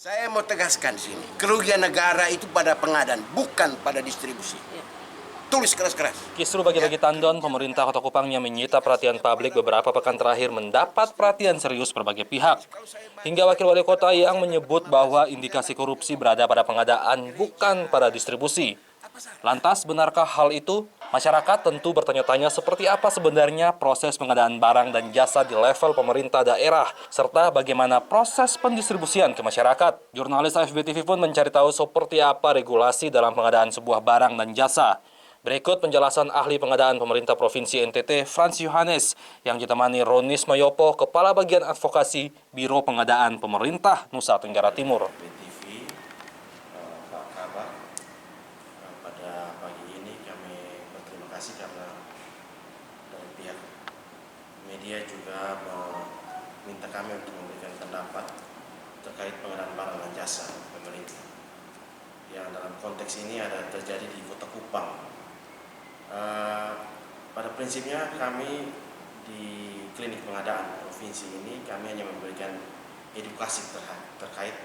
Saya mau tegaskan di sini, kerugian negara itu pada pengadaan, bukan pada distribusi. Tulis keras-keras. Kisru bagi-bagi tandon, pemerintah Kota Kupang yang menyita perhatian publik beberapa pekan terakhir mendapat perhatian serius berbagai pihak. Hingga wakil wali kota yang menyebut bahwa indikasi korupsi berada pada pengadaan, bukan pada distribusi. Lantas, benarkah hal itu? Masyarakat tentu bertanya-tanya seperti apa sebenarnya proses pengadaan barang dan jasa di level pemerintah daerah, serta bagaimana proses pendistribusian ke masyarakat. Jurnalis AFB TV pun mencari tahu seperti apa regulasi dalam pengadaan sebuah barang dan jasa. Berikut penjelasan ahli pengadaan pemerintah Provinsi NTT, Frans Yohanes, yang ditemani Ronis Mayopo, Kepala Bagian Advokasi Biro Pengadaan Pemerintah Nusa Tenggara Timur. BTV, Pak Kabar, pada pagi ini kami berterima kasih karena dari pihak media juga meminta kami untuk memberikan pendapat terkait pengadaan barang dan jasa pemerintah. Yang dalam konteks ini ada terjadi di Kota Kupang. Pada prinsipnya kami di klinik pengadaan provinsi ini kami hanya memberikan edukasi terkait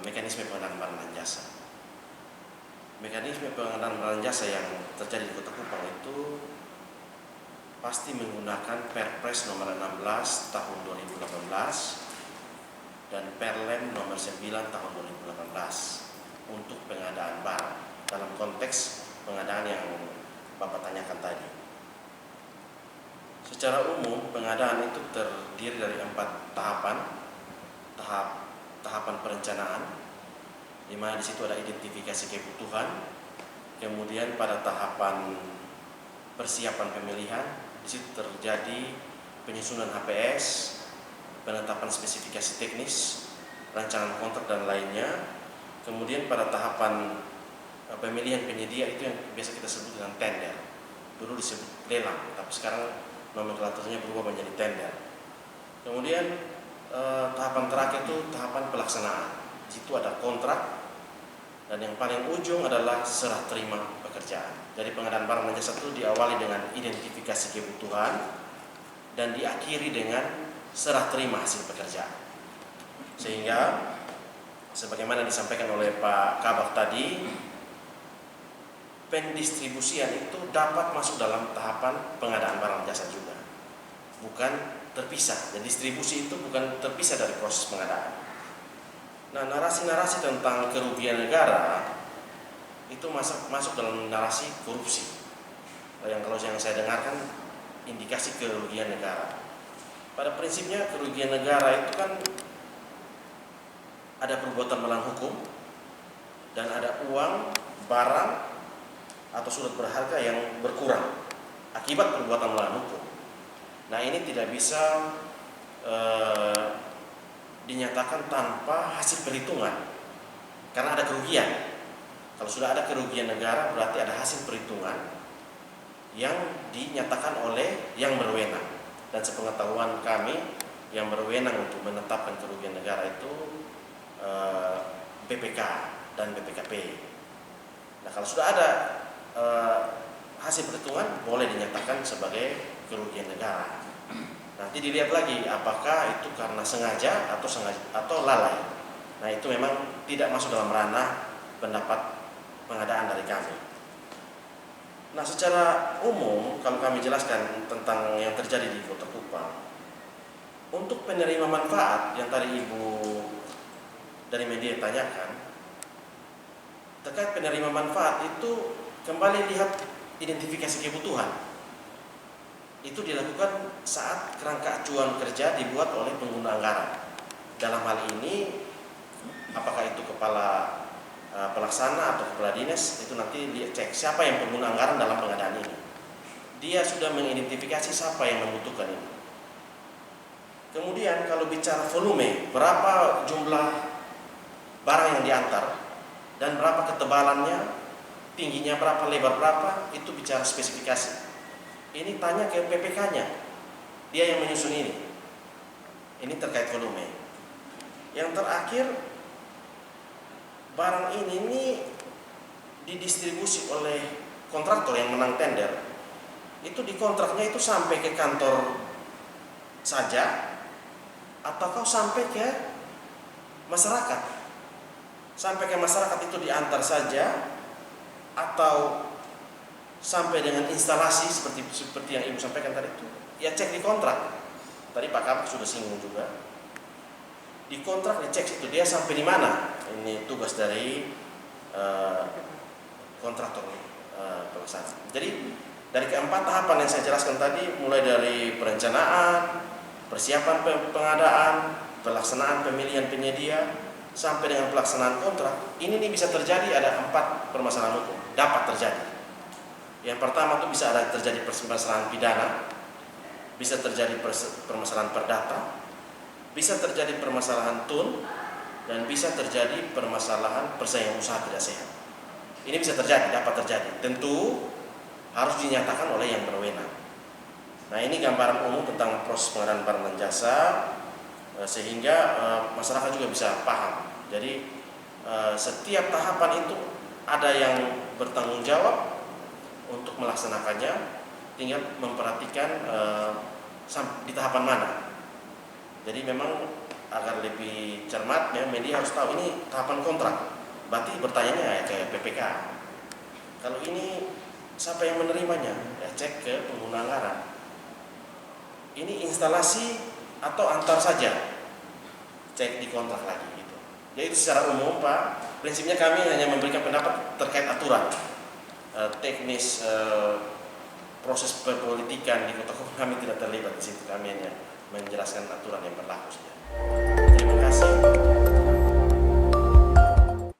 mekanisme pengadaan barang dan jasa. Mekanisme pengadaan barang dan jasa yang terjadi di Kota Kupang itu pasti menggunakan Perpres nomor 16 tahun 2018 dan Perlem nomor 9 tahun 2018 untuk pengadaan barang dalam konteks pengadaan yang Bapak tanyakan tadi. Secara umum pengadaan itu terdiri dari 4 tahapan. Tahapan perencanaan, di mana di situ ada identifikasi kebutuhan. Kemudian pada tahapan persiapan pemilihan, di situ terjadi penyusunan HPS, penetapan spesifikasi teknis, rancangan kontrak dan lainnya. Kemudian pada tahapan pemilihan penyedia itu yang biasa kita sebut dengan tender. Dulu disebut lelang, tapi sekarang nomenklaturnya berubah menjadi tender. Kemudian tahapan terakhir itu tahapan pelaksanaan. Di situ ada kontrak dan yang paling ujung adalah serah terima pekerjaan. Jadi pengadaan barang dan jasa itu diawali dengan identifikasi kebutuhan dan diakhiri dengan serah terima hasil pekerjaan. Sehingga sebagaimana disampaikan oleh Pak Kabak tadi, pendistribusian itu dapat masuk dalam tahapan pengadaan barang jasa juga, bukan terpisah. Dan distribusi itu bukan terpisah dari proses pengadaan. Nah, narasi-narasi tentang kerugian negara itu masuk dalam narasi korupsi. Kalau yang saya dengarkan indikasi kerugian negara. Pada prinsipnya kerugian negara itu kan ada perbuatan melawan hukum dan ada uang, barang atau surat berharga yang berkurang akibat perbuatan melawan hukum. Nah, ini tidak bisa dinyatakan tanpa hasil perhitungan karena ada kerugian. Kalau sudah ada kerugian negara berarti ada hasil perhitungan yang dinyatakan oleh yang berwenang. Dan sepengetahuan kami yang berwenang untuk menetapkan kerugian negara itu BPK dan BPKP. Nah, kalau sudah ada hasil perhitungan boleh dinyatakan sebagai kerugian negara. Nanti dilihat lagi apakah itu karena sengaja atau lalai. Nah, itu memang tidak masuk dalam ranah pendapat pengadaan dari kami. Nah, secara umum kalau kami jelaskan tentang yang terjadi di Kota Kupang, untuk penerima manfaat yang tadi Ibu dari media tanyakan, terkait penerima manfaat itu kembali lihat identifikasi kebutuhan. Itu dilakukan saat kerangka acuan kerja dibuat oleh pengguna anggaran. Dalam hal ini, apakah itu kepala pelaksana atau kepala dinas, itu nanti dia cek siapa yang pengguna anggaran dalam pengadaan ini. Dia sudah mengidentifikasi siapa yang membutuhkan ini. Kemudian kalau bicara volume, berapa jumlah barang yang diantar dan berapa ketebalannya, tingginya berapa, lebar berapa, itu bicara spesifikasi. Ini tanya ke PPK-nya, dia yang menyusun ini. Ini terkait volume. Yang terakhir, barang ini didistribusi oleh kontraktor yang menang tender. Itu di kontraknya itu sampai ke kantor saja, atau kau sampai ke masyarakat. sampai ke masyarakat itu diantar saja, atau sampai dengan instalasi seperti yang Ibu sampaikan tadi itu, ya cek di kontrak. Tadi Pak Kabak sudah singgung juga. Di kontrak dicek itu dia sampai di mana. Ini tugas dari kontraktor pelaksana. Jadi dari keempat tahapan yang saya jelaskan tadi, mulai dari perencanaan, persiapan pengadaan, pelaksanaan pemilihan penyedia, sampai dengan pelaksanaan kontrak, ini nih bisa terjadi ada 4 permasalahan hukum, dapat terjadi. Yang pertama itu bisa ada terjadi permasalahan pidana, bisa terjadi permasalahan perdata, bisa terjadi permasalahan tun, dan bisa terjadi permasalahan persaingan usaha tidak sehat. Ini bisa terjadi, dapat terjadi. Tentu harus dinyatakan oleh yang berwenang. Nah, ini gambaran umum tentang proses pengadaan barang dan jasa, sehingga masyarakat juga bisa paham. Jadi setiap tahapan itu ada yang bertanggung jawab untuk melaksanakannya, tinggal memperhatikan di tahapan mana. Jadi memang agar lebih cermat, ya, media harus tahu ini tahapan kontrak. Berarti bertanya ke PPK. Kalau ini siapa yang menerimanya? Ya, cek ke pengguna anggaran. Ini instalasi atau antar saja? Cek di kontrak lagi gitu. Jadi secara umum Pak, prinsipnya kami hanya memberikan pendapat terkait aturan teknis proses perpolitikan di Kota Kupang. Kami tidak terlibat di situ. Kami hanya menjelaskan aturan yang berlaku saja. Terima kasih.